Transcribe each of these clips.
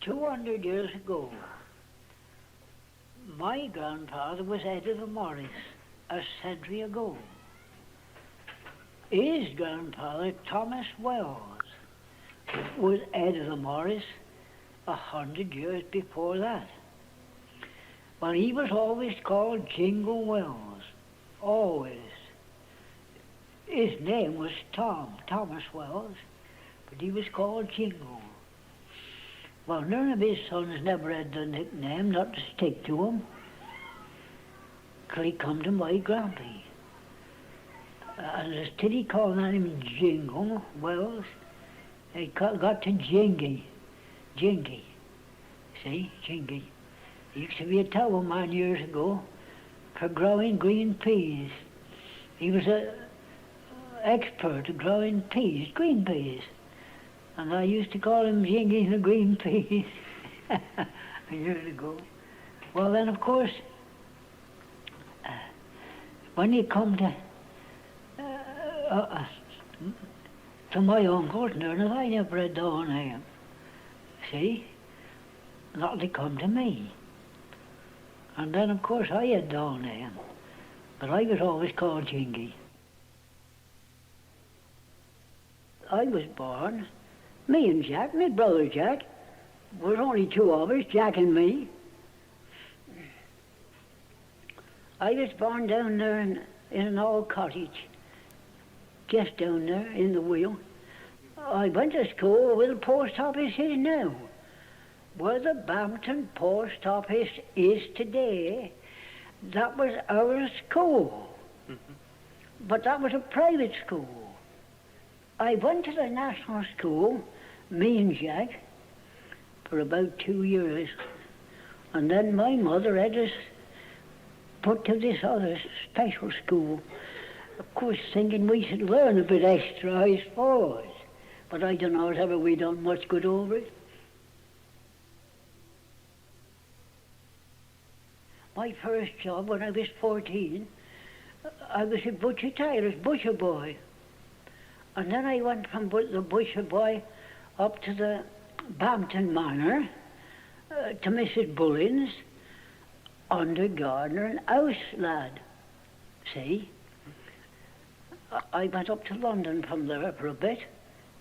200 years ago, my grandfather was head of the Morris a century ago. His grandfather, Thomas Wells, was head of the Morris 100 years before that. Well, he was always called Jingy Wells, always. His name was Thomas Wells, but he was called Jingy. Well, none of his sons never had the nickname, not to stick to him, till he come to my grampy. And instead he called him Jingy Wells, he got to Jingy. See, Jingy. He used to be a tower man years ago for growing green peas. He was an expert at growing peas, green peas. And I used to call him Jingy the green peas years ago. Well then, of course, when you come to my uncles, I never had their name. See? Not they come to me. And then, of course, I had their name. But I was always called Jingy. I was born, me and Jack, my brother Jack. There was only two of us, Jack and me. I was born down there in an old cottage, just down there in the wheel. I went to school where the post office is now. Where the Bampton post office is today, that was our school. But that was a private school. I went to the national school, me and Jack, for about 2 years. And then my mother had us put to this other special school. Of course, thinking we should learn a bit extra, I suppose. But I don't know whether we done much good over it. My first job when I was 14, I was a butcher tailor's butcher boy. And then I went from the butcher boy up to the Bampton Manor, to Mrs. Bullen's, under gardener and house lad. See? I went up to London from there for a bit.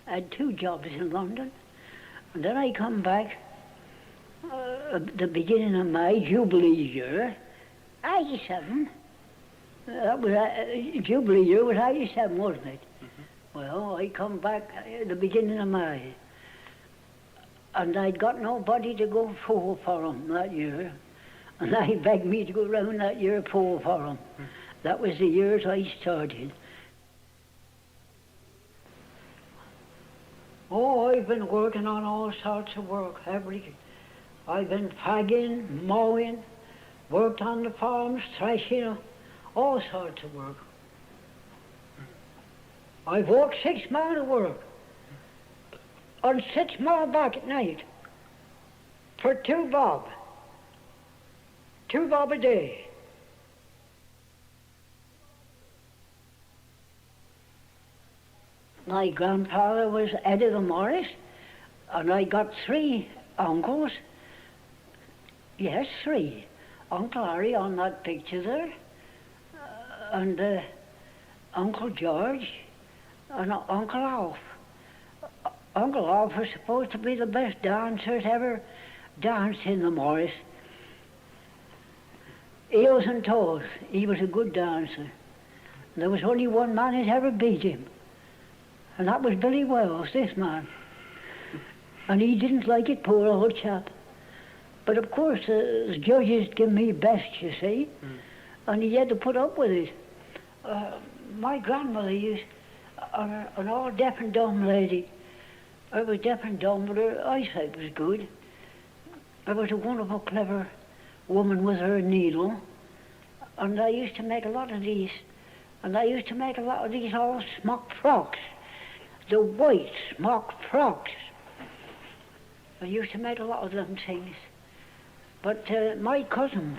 I had 2 jobs in London. And then I come back the beginning of my Jubilee year, 87. That was Jubilee year was 87, wasn't it? Well, I come back the beginning of May, and I'd got nobody to go poll for him that year, and they begged me to go round that year poll for him. That was the years I started. Oh, I've been working on all sorts of work, everything. I've been fagging, mowing, worked on the farms, threshing, all sorts of work. I've walked 6 miles of work and 6 miles back at night for 2 bob. 2 bob a day. My grandfather was head of the Morris, and I got 3 uncles. Yes, 3. Uncle Harry on that picture there, and Uncle George, and Uncle Alf. Uncle Alf was supposed to be the best dancer that ever danced in the Morris. Heels and toes, he was a good dancer. There was only one man who'd ever beat him, and that was Billy Wells, this man. And he didn't like it, poor old chap. But of course, the judges give me best, you see, and he had to put up with it. My grandmother used, an old deaf and dumb lady. I was deaf and dumb, but her eyesight was good. I was a wonderful, clever woman with her needle, and I used to make a lot of these. And I used to make a lot of these old smock frocks, the white smock frocks. I used to make a lot of them things. But my cousin,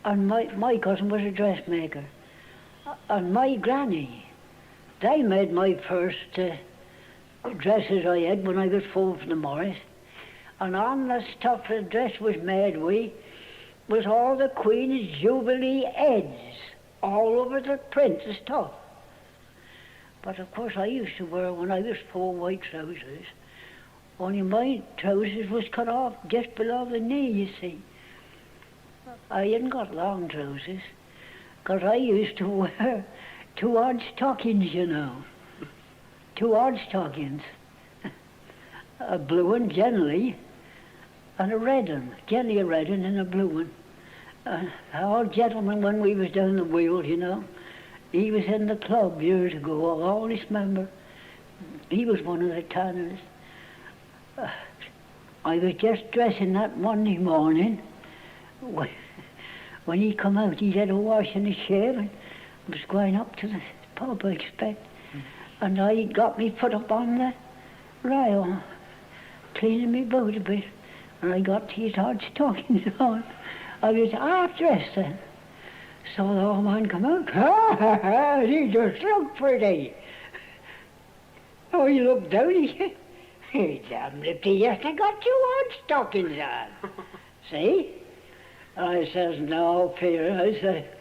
and my cousin was a dressmaker, and my granny, they made my first dresses I had when I was 4 from the Morris. And on the stuff the dress was made with was all the Queen's Jubilee heads, all over the print, the stuff. But of course I used to wear, when I was poor, white trousers. Only my trousers was cut off just below the knee, you see. I hadn't got long trousers, 'cause I used to wear 2 odd stockings, you know. 2 odd stockings. A blue one generally, and a red one. Generally a red one and a blue one. An old gentleman when we was down the wheel, you know. He was in the club years ago, I always remember. He was one of the tanners. I was just dressing that Monday morning. When he come out, he had a wash and a shave and was going up to the pub, I expect. And I got me put up on the rail, cleaning me boot a bit. And I got these odd stockings on. I was half dressed then. So the old man come out. Ha ha ha, he just looked pretty. Oh, he looked down, he said, hey, damn lifty, yes, I got 2 odd stockings on. See? I says, no fear. I said,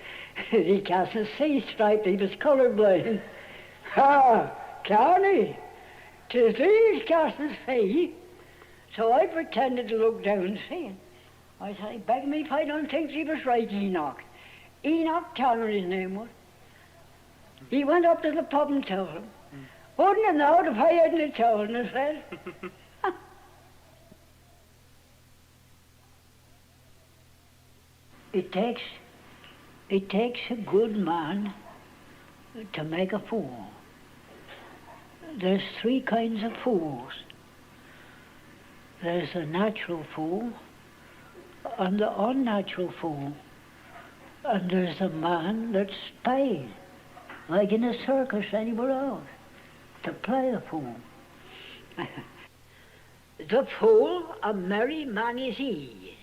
he can't see striped, he was colourblind. Ha, can he? 'Tis these can't see. So I pretended to look down and see him. I said, beg me if I don't think he was right, Enoch. Enoch Tanner, his name was. He went up to the pub and told him. Wouldn't have known if I hadn't told him, I said. It takes a good man to make a fool. There's 3 kinds of fools. There's the natural fool and the unnatural fool. And there's a man that's paid, like in a circus anywhere else, to play a fool. The fool, a merry man is he,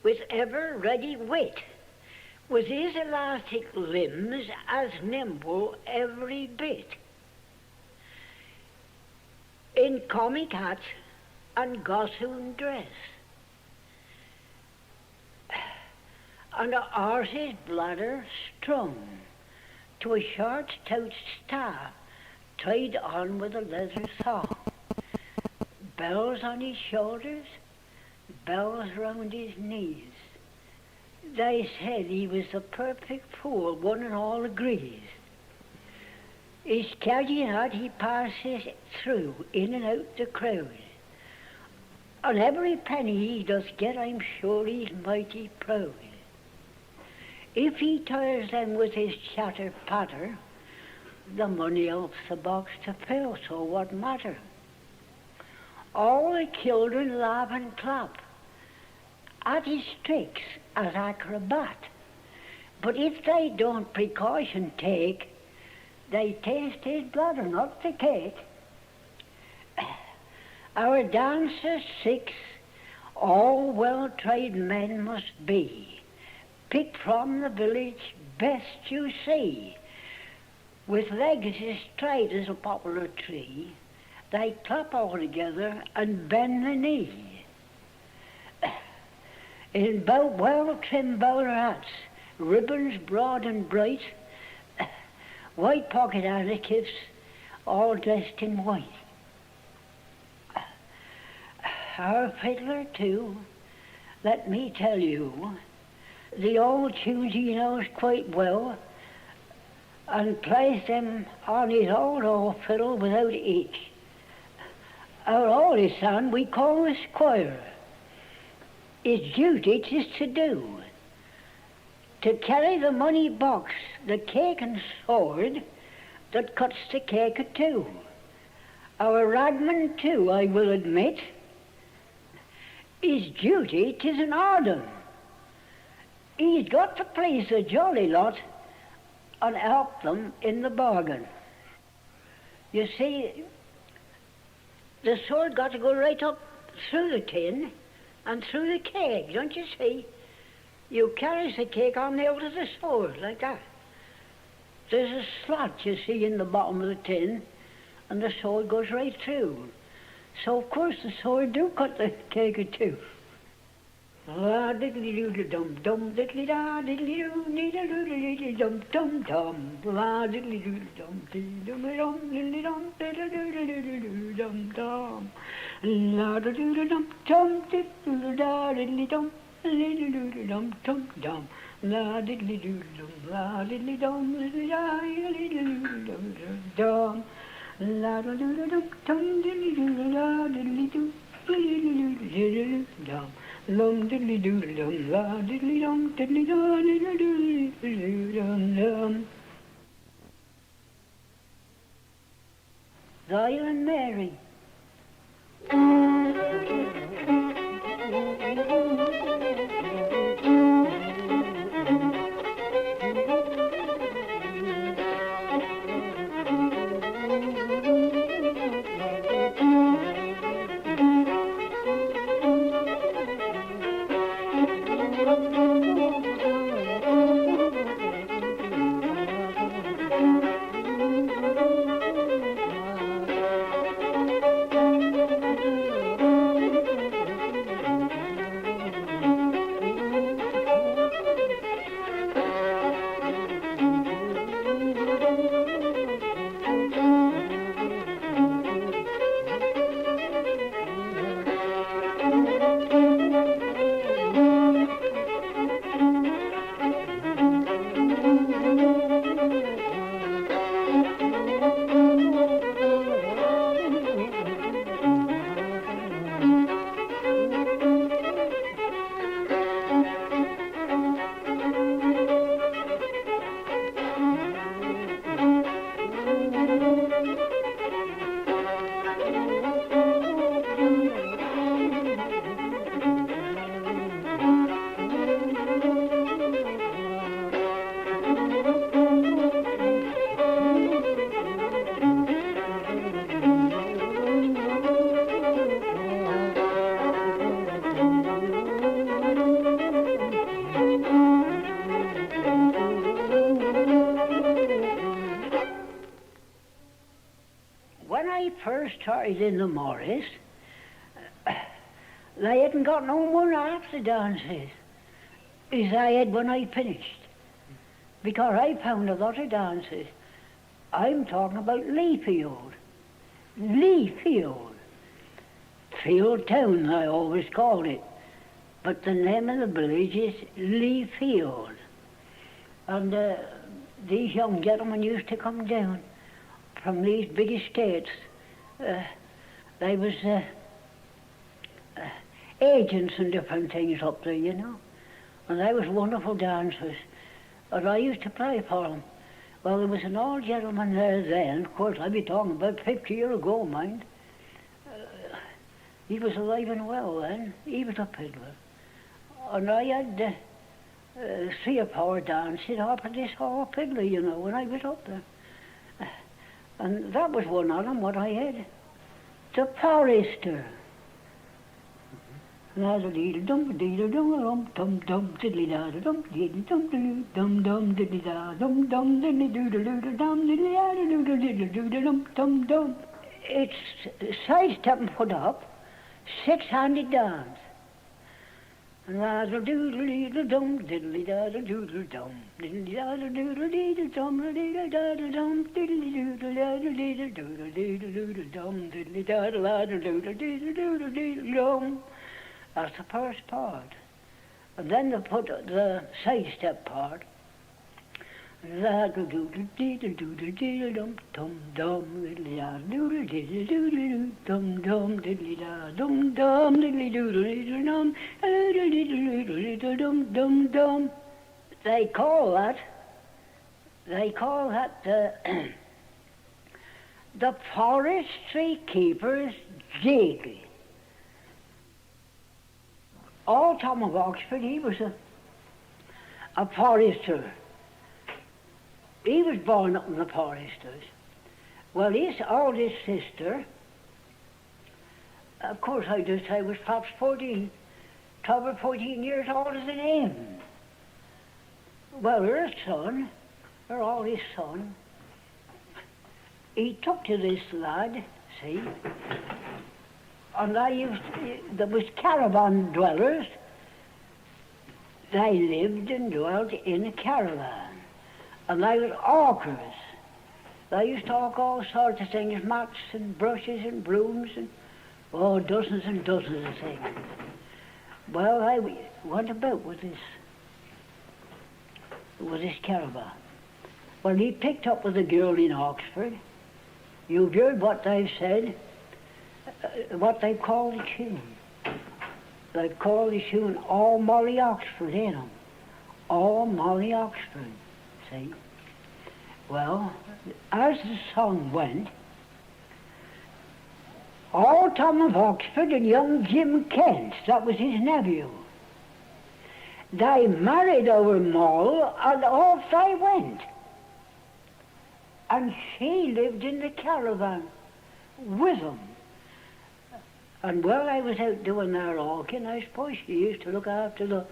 with ever ready wit, with his elastic limbs as nimble every bit. In comic hat and gossoon dress, and a horse's bladder strung to a short stout staff tied on with a leather thong. Bells on his shoulders, bells round his knees. They said he was the perfect fool, one and all agrees. His carrying out he passes through, in and out the crowd. On every penny he does get, I'm sure he's mighty proud. If he tires them with his chatter-patter, the money helps the box to fill, so what matter? All the children laugh and clap at his tricks as acrobat. But if they don't precaution take, they taste his bladder, not the cake. Our dancers 6, all well-trained men must be, picked from the village best you see. With legs as straight as a poplar tree, they clap all together and bend the knee. In well-trimmed bowler hats, ribbons broad and bright, white pocket handkerchiefs, all dressed in white. Our fiddler, too, let me tell you, the old tunes he knows quite well, and plays them on his old fiddle without itch. Our oldest son we call the squire. His duty 'tis to do, to carry the money box, the cake and sword that cuts the cake a 2. Our ragman too, I will admit, his duty 'tis an order. He's got to please the jolly lot and help them in the bargain. You see, the sword got to go right up through the tin and through the cake, don't you see? You carries the cake on the out of the sword, like that. There's a slot, you see, in the bottom of the tin, and the sword goes right through. So of course the sword do cut the cake in two. La diddly doodle dum dum diddly da diddly doo diddly doodle dum dum dum. La diddly doodle dum diddly dum diddly dum diddly doodle dum dum. La diddly dum dum diddly da diddly dum diddly doodle dum dum dum. La diddly doodle dum la diddly dum diddly da diddly doodle dum dum. La diddly dum dum diddly doodle da diddly doo diddly doodle dum. Lum diddly doodle dum, la diddly dum, diddly dum, diddly doodle dum dum. Zion and Mary. When I first started in the Morris, they hadn't got no more half the dances as I had when I finished. Because I found a lot of dances. I'm talking about Leafield. Leafield. Field Town, I always called it. But the name of the village is Leafield. And these young gentlemen used to come down from these big estates. They was agents and different things up there, you know. And they was wonderful dancers. And I used to play for them. Well, there was an old gentleman there then, of course, I'd be talking about 50 years ago, mind. He was alive and well then. He was a fiddler. And I had 3 or 4 dances off of this whole fiddler, you know, when I was up there. And that was one of them, what I had. The Forester. La da dee dum dee dum dum dum diddly da dum diddly dum dum dum diddly da dum dum diddly doodle dum diddly da doodle dum dum dum. It's sidestepping foot up, 6-handed dance. La da doodle dum diddly da doodle dum diddly da doodle dee dum diddly da dum diddly doodle da doodle dum diddly da doodle dum. That's the first part. And then they put the side step part. La doodle doodle dum dum dum diddly da doodle diddly dum dum diddly da dum dum diddly doodle dum diddly dum dum dum. They call that the forestry keeper's jig. Old Tom of Oxford, he was a forester. He was born up in the foresters. Well, his oldest sister, of course I just say, was perhaps 12 or 14 years older than him. Well, her son, her oldest son, he took to this lad, see, And there was caravan dwellers. They lived and dwelt in a caravan. And they were hawkers. They used to hawk all sorts of things, mats and brushes and brooms and dozens and dozens of things. Well, I went about with this caravan. Well, he picked up with a girl in Oxford. You've heard what they've said, what they call the tune. They call the tune All Molly Oxford, you know. All Molly Oxford, see. Well, as the song went, old Tom of Oxford and young Jim Kent, that was his nephew, they married our Moll and off they went. And she lived in the caravan with them. And while I was out doing their hawking, I suppose she used to look after the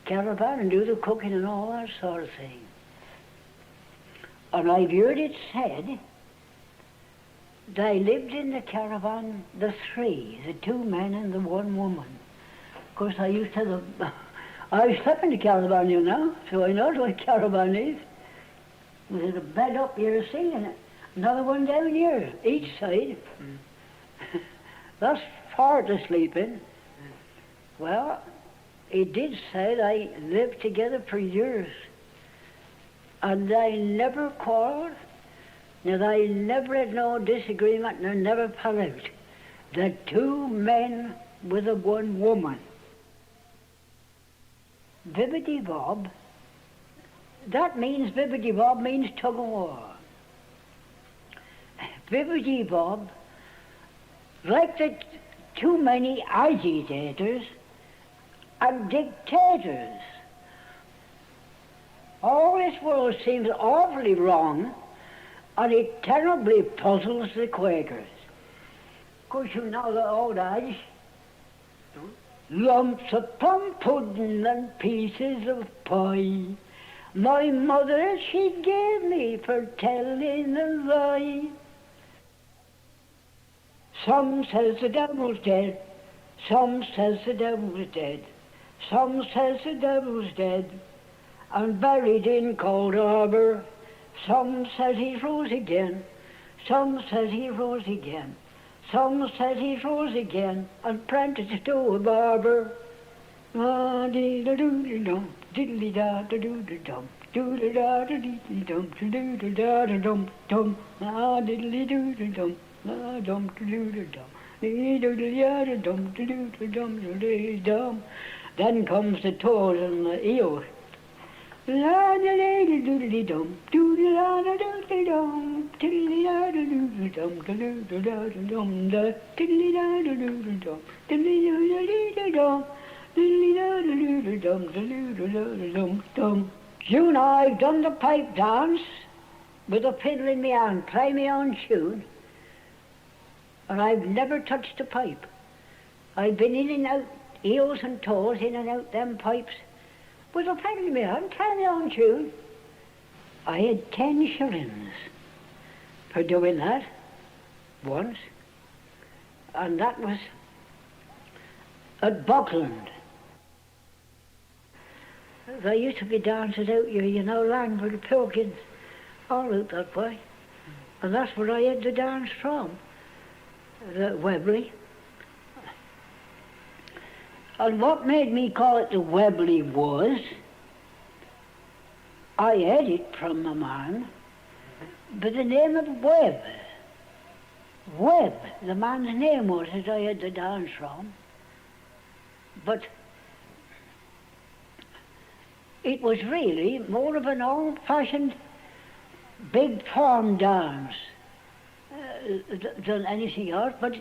caravan and do the cooking and all that sort of thing. And I've heard it said they lived in the caravan, the three, the two men and the one woman. Of course, I slept in the caravan, you know, so I know what a caravan is. There's a bed up here, see, and another one down here, each side. That's far to sleep in. Well, it did say they lived together for years. And they never quarreled. Now, they never had no disagreement, and they never fell out. The two men with the one woman. Bibbidi Bob, Bibbidi Bob means tug of war. Bibbidi Bob, like the too many agitators and dictators. All this world seems awfully wrong, and it terribly puzzles the Quakers. Of course, you know the old adage, lumps of plum pudding and pieces of pie, my mother she gave me for telling a lie. Some says the devil's dead, some says the devil's dead, some says the devil's dead and buried in cold harbour. Some says he rose again, some says he rose again, some says he rose again and prenticed to a barber. Ah, diddle-doo-dum, diddly-da-da-doo-dum, doo-da-da-da-dee-dum, doo-da-da-da-dum-dum, ah, diddly-doo-dum, ah, dum-doo-dum, dee-doo-dee-da-dum, doo-doo-dum, dee-dum. Then comes the toads and the eels. La-da-da-da-doo-dum, doo-da-da-da-doo-dum, diddly-da-da-doo-dum, doo-da-da-da-dum, diddly-da-da-doo-dum, diddly-da-da-dee-da-dum, diddly-da-da-doo-dum, diddly-da-da-dum-dum. June, I've done the pipe dance with a fiddle in my hand, play my own tune, and I've never touched a pipe. I've been in and out, eels and toes, in and out them pipes, with a fiddle in my hand, play my own tune. I had 10 shillings for doing that once, and that was at Buckland. There used to be dances out here, you know, Langford, Pilkins, all out that way. And that's where I had the dance from, the Webley. And what made me call it the Webley was, I had it from a man by the name of Webb. Webb, the man's name was that I had the dance from. But it was really more of an old-fashioned big farm dance than anything else, but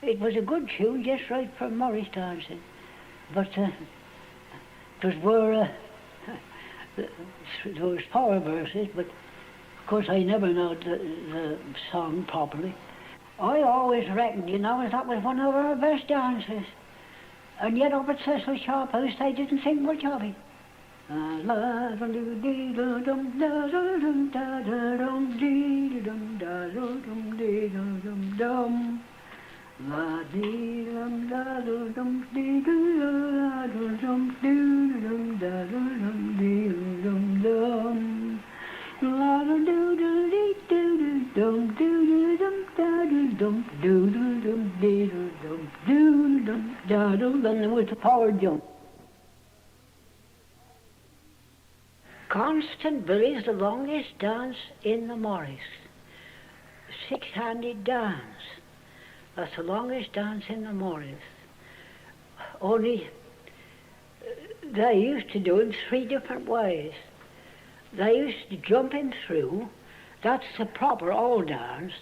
it was a good tune, just right for Morris dancing. But it was where there was 4 verses, but of course I never know the song properly. I always reckoned, you know, that was one of our best dances. And yet up at Cecil Sharp House they didn't think much of it. La dee dum da dum dee dum dum dee dum da dum dee dum dum. La dum doo doo dee doo dum doo dum da dum doo dum dee dum doo dum da dum. Then there was the power jump. Constant Billy's the longest dance in the Morris. Six-handed dance. That's the longest dance in the Morris. Only they used to do him three different ways. They used to jump him through. That's the proper old dance.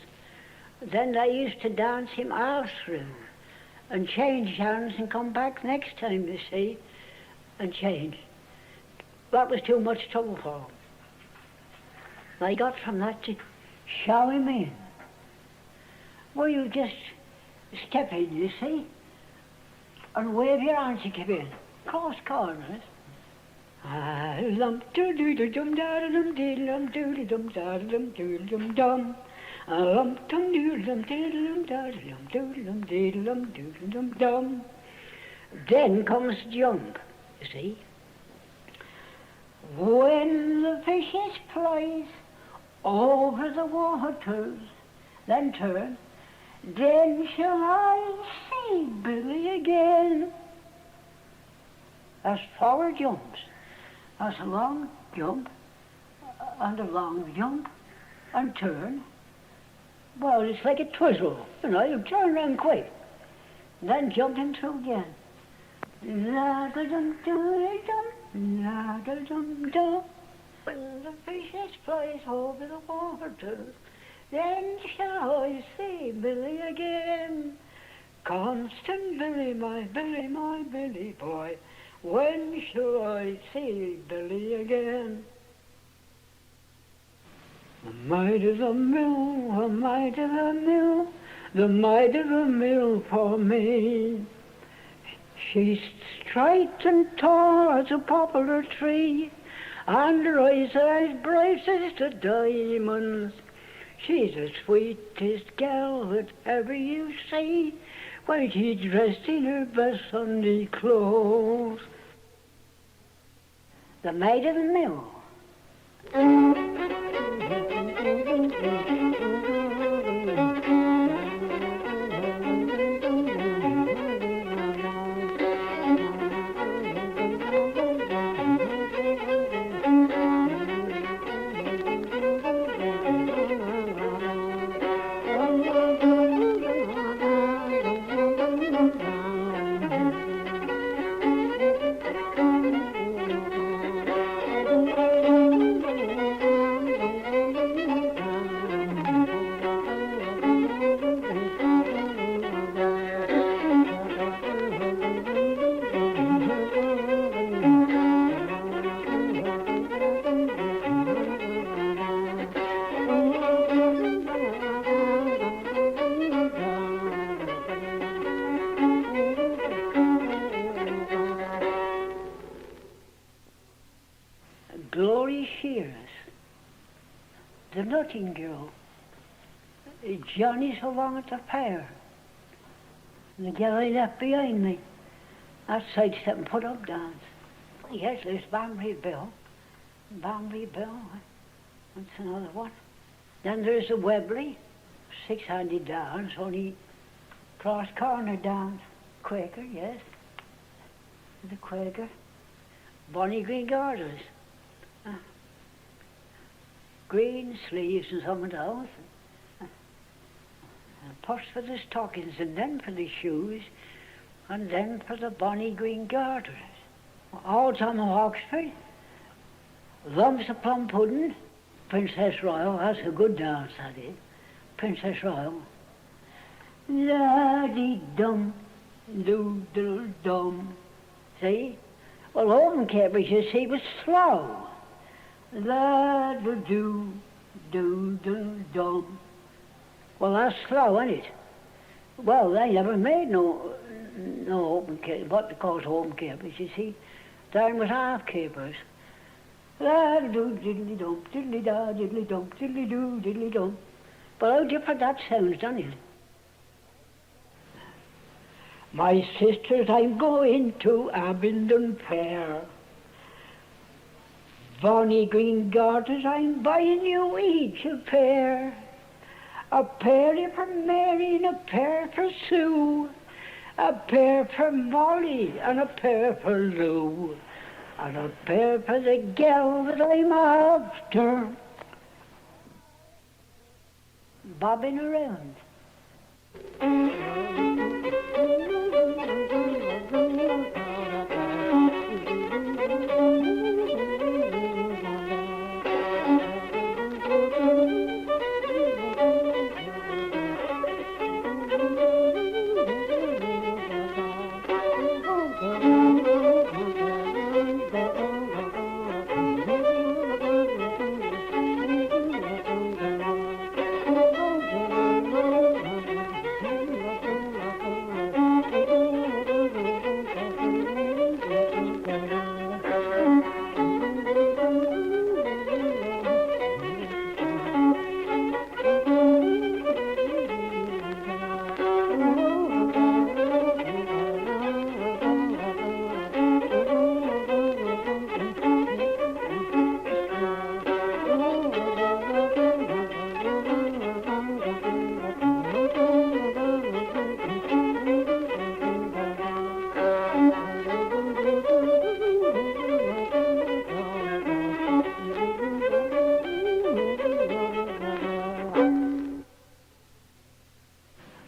Then they used to dance him half through and change hands and come back next time, you see, and change. That was too much trouble for them. They got from that to show him in. Well, you just step in, you see, and wave your hands to come in. Cross corners. Lump doo doo dum da dum dee dum doo dum da dum doo dum dum. Lump dum doo dum dee dum da dum doo dum dee dum doo dum dum. Then comes the jump, you see. When the fishes flies over the waters, then turn, then shall I see Billy again. That's forward jumps. That's a long jump, and a long jump, and turn. Well, it's like a twizzle, you know, you turn around quick, then jump in through again. La-da-dum-dum-dum, la-da-dum-dum. When the fishes flies over the waters, then shall I see Billy again. Constant Billy, my Billy boy, when shall I see Billy again? The might of the mill, the might of the mill, the might of the mill for me. She's straight and tall as a poplar tree, and her eyes are as bright as the diamonds. She's the sweetest gal that ever you see, when she's dressed in her best Sunday clothes. The maid of the mill. The nutting girl. Johnny's along at the fair. The girl I left behind me. That sidestep and put up dance. Yes, there's Banbury Bill. Banbury Bill. That's another one. Then there's the Webley. Six-handed dance, only cross corner dance. Quaker, yes. The Quaker. Bonnie Green Garters. Green sleeves and some of those. And purse for the stockings, and then for the shoes, and then for the bonny green garters. All Tom of Oxford. Lumps of plum pudding. Princess Royal, that's a good dance, that is. Princess Royal. La-dee-dum, doo-doo-dum. See? Well, Open Capers, you see, was slow. La-doo-doo, doo-doo-dum. Well, that's slow, isn't it? Well, they never made no open capers, what they call open capers, you see. There was half capers. La-doo, diddly-dum, diddly-da, diddly-dum, diddly-doo, diddly-dum. But how different that sounds, doesn't it? My sisters, I'm going to Abingdon Fair. Bonny green garters, I'm buying you each a pair. A pair for Mary and a pair for Sue. A pair for Molly and a pair for Lou. And a pair for the gal that I'm after. Bobbing around.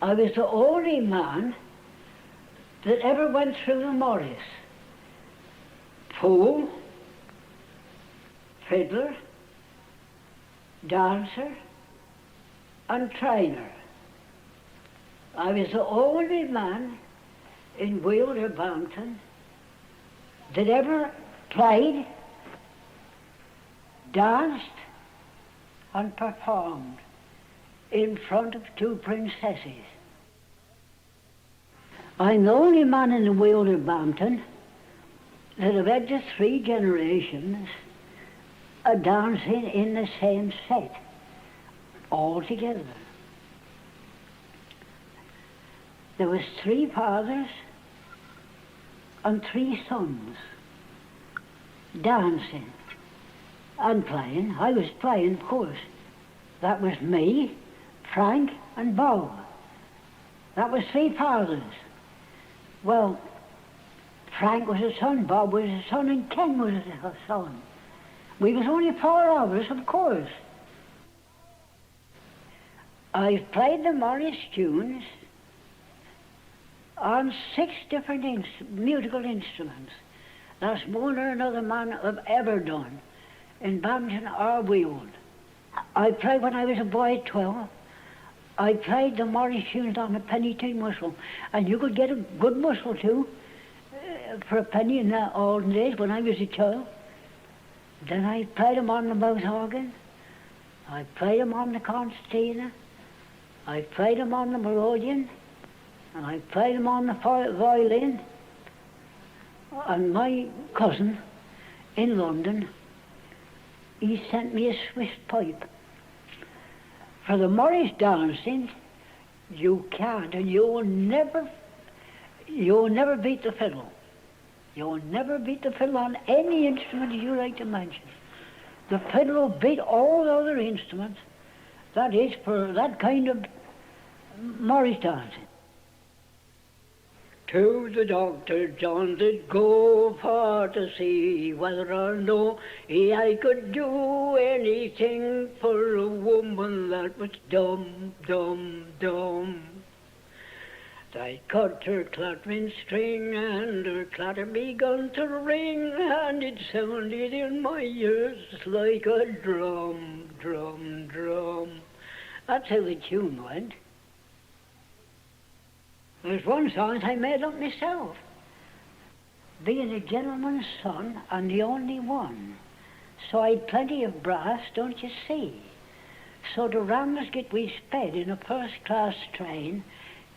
I was the only man that ever went through the Morris. Pool, fiddler, dancer, and trainer. I was the only man in Wales or Bampton that ever played, danced, and performed in front of two princesses. I'm the only man in the world of Bampton that have had the three generations a dancing in the same set, all together. There was three fathers and three sons dancing and playing. I was playing, of course. That was me, Frank and Bob. That was three fathers. Well, Frank was a son, Bob was a son, and Ken was a son. We was only four of us, of course. I've played the Morris tunes on 6 different musical instruments. That's more than another man have ever done in Bampton or Weald. I played when I was a boy at 12. I played the Morris tunes on a penny tin whistle, and you could get a good whistle too for a penny in the olden days when I was a child. Then I played them on the mouth organ. I played them on the concertina. I played them on the melodeon, and I played them on the violin. And my cousin in London, he sent me a Swiss pipe. For the Morris dancing, you can't, and you'll never beat the fiddle. You'll never beat the fiddle on any instrument you like to mention. The fiddle will beat all the other instruments. That is for that kind of Morris dancing. To the doctor John did go for to see whether or no I could do anything for a woman that was dumb, dumb, dumb. They cut her clattering string and her clatter begun to ring, and it sounded in my ears like a drum, drum, drum. That's how the tune went. There's one song I made up myself. Being a gentleman's son and the only one, so I'd plenty of brass, don't you see? So the Ramsgate we sped in a first-class train,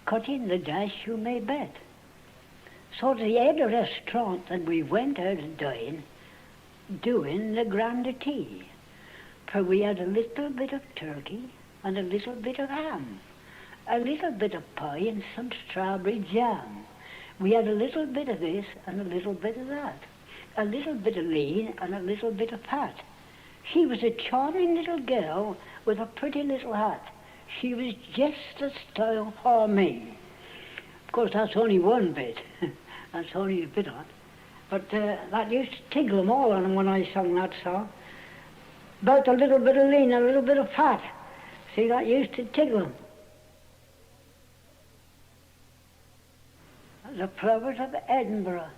cutting the dash you may bet. So to the head of the restaurant, and we went out and dined, doing the grande tea. For we had a little bit of turkey and a little bit of ham, a little bit of pie and some strawberry jam. We had a little bit of this and a little bit of that. A little bit of lean and a little bit of fat. She was a charming little girl with a pretty little hat. She was just the style for me. Of course, that's only one bit. That's only a bit on. But that used to tickle them all on them when I sung that song. About a little bit of lean and a little bit of fat. See, that used to tickle them. The Flowers of Edinburgh.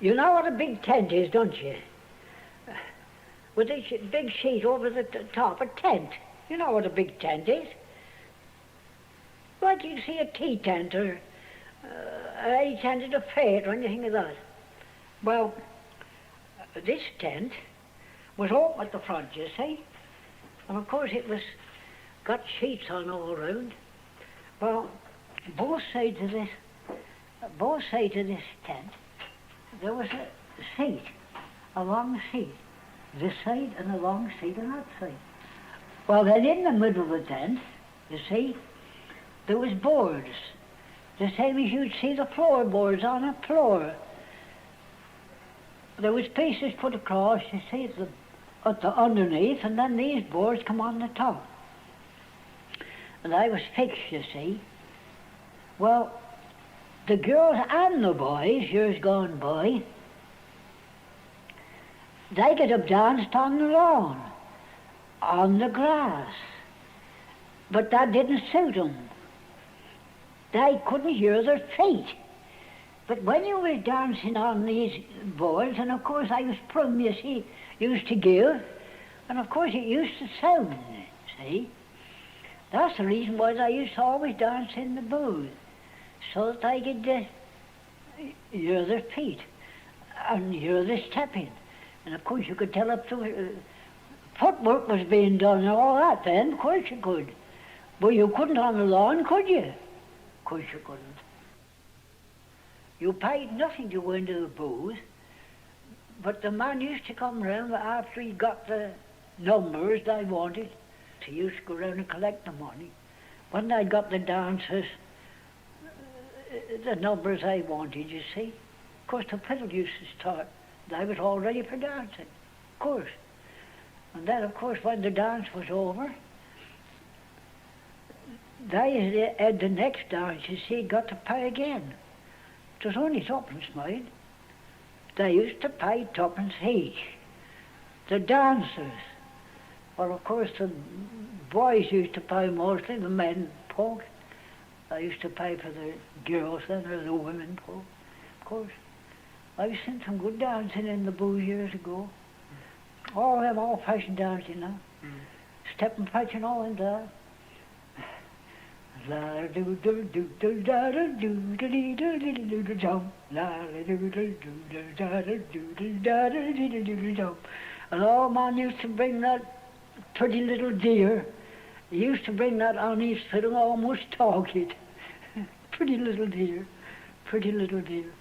You know what a big tent is, don't you? With this big sheet over the top, a tent. You know what a big tent is? Like you see a tea tent or any tent at a fair or anything of that. Well, this tent was open at the front, you see. And of course it was got sheets on all around. Well, both sides of this tent, there was a seat, a long seat, this side and a long seat on that side. Well, then in the middle of the tent, you see, there was boards, the same as you'd see the floorboards on a floor. There was pieces put across, you see, at the underneath, and then these boards come on the top. And I was fixed, you see. Well, the girls and the boys, years gone by, they could have danced on the lawn, on the grass, but that didn't suit them. They couldn't hear their feet. But when you were dancing on these boards, and of course I was prum, you see, used to give, and of course it used to sound, see. That's the reason why they used to always dance in the booth, so that they could hear their feet and hear the stepping. And of course you could tell if there was, footwork was being done and all that then, of course you could. But you couldn't on the lawn, could you? Of course you couldn't. You paid nothing to go into the booth, but the man used to come round after he got the numbers they wanted. He used to go round and collect the money. When they got the dancers, the numbers they wanted, you see. Of course, the fiddle used to start. They was all ready for dancing, of course. And then, of course, when the dance was over, they had the next dance, you see, got to pay again. It was only tuppence, mind. They used to pay tuppence each. The dancers. Well, of course, the boys used to pay mostly, the men folk. They used to pay for the girls then, or the women folk, of course. I've seen some good dancing in the booth years ago. All them old-fashioned dancing now. Step and fetch and all in there. La doodle doodle da doodle doodle doodle jump. La doodle doodle da doodle da doodle jump. And old man used to bring that pretty little deer. He used to bring that on his foot and almost talk it. Pretty little deer, pretty little deer.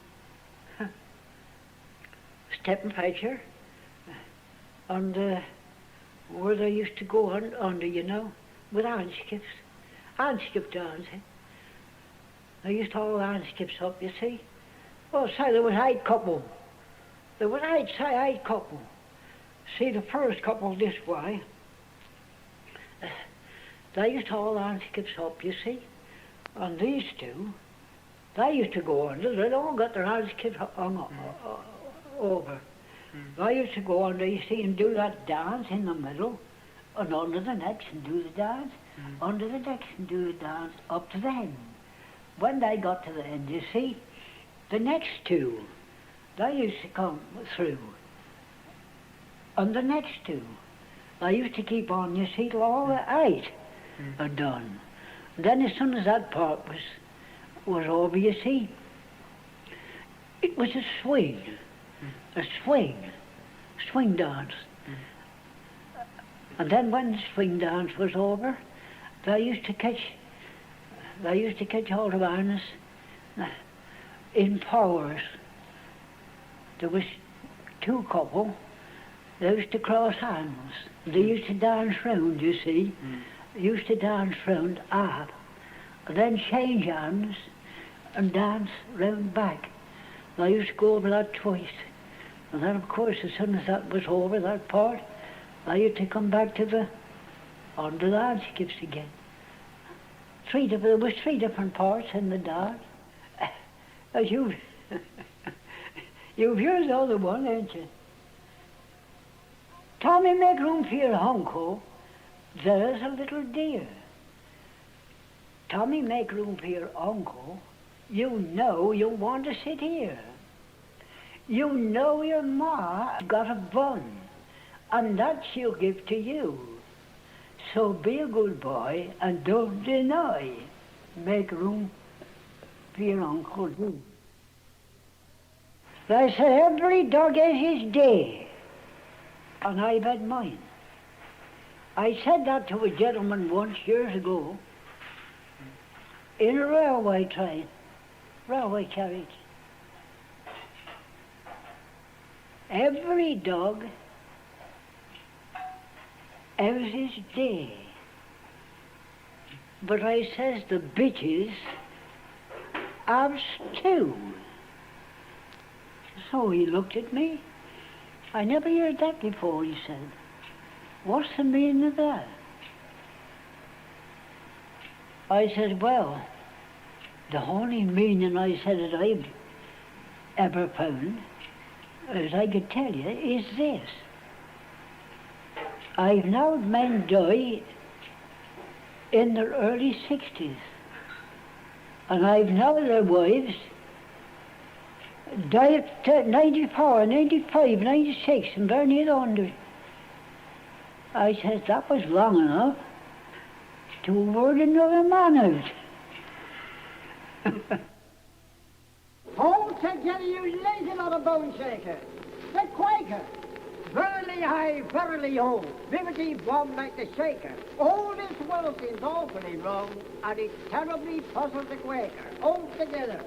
Stepping fetcher, and where they used to go under, you know, with handskips dancing. They used to hold handskips up, you see. Well, say there was 8 couple. There was 8 couple. See, the first couple this way, they used to hold handskips up, you see. And these two, they used to go under. They'd all got their handskips hung over. They used to go under, you see, and do that dance in the middle, and under the necks and do the dance, under the necks and do the dance, up to the end. When they got to the end, you see, the next two, they used to come through. And the next two, they used to keep on, you see, till all the 8 are done. And then as soon as that part was over, you see, it was a swing dance. And then when the swing dance was over, they used to catch hold of harness in powers. There was 2 couple. They used to cross hands. They used to dance round, you see. They used to dance round up, and then change hands and dance round back. They used to go over that twice. And then, of course, as soon as that was over, that part, they used to come back to under the handskips again. There was 3 different parts in the dance. You've heard the other one, ain't you? Tommy, make room for your uncle. There's a little deer. Tommy, make room for your uncle. You know you want to sit here. You know your ma got a bun, and that she'll give to you. So be a good boy and don't deny. Make room for your uncle. I said every dog has his day, and I've had mine. I said that to a gentleman once years ago in a railway carriage. Every dog has his day. But I says the bitches have too. So he looked at me. I never heard that before, he said. What's the meaning of that? I said, well, the only meaning, I said, that I've ever found, as I could tell you, is this. I've known men die in their early 60s, and I've known their wives die at 94, 95, 96, and very near 100. I said, that was long enough to word another man out. Hold together, you lazy lot of bone shaker. The Quaker. Verily I, verily oh, liberty bomb like the shaker. All this world seems awfully wrong, and it terribly puzzles the Quaker. Hold together.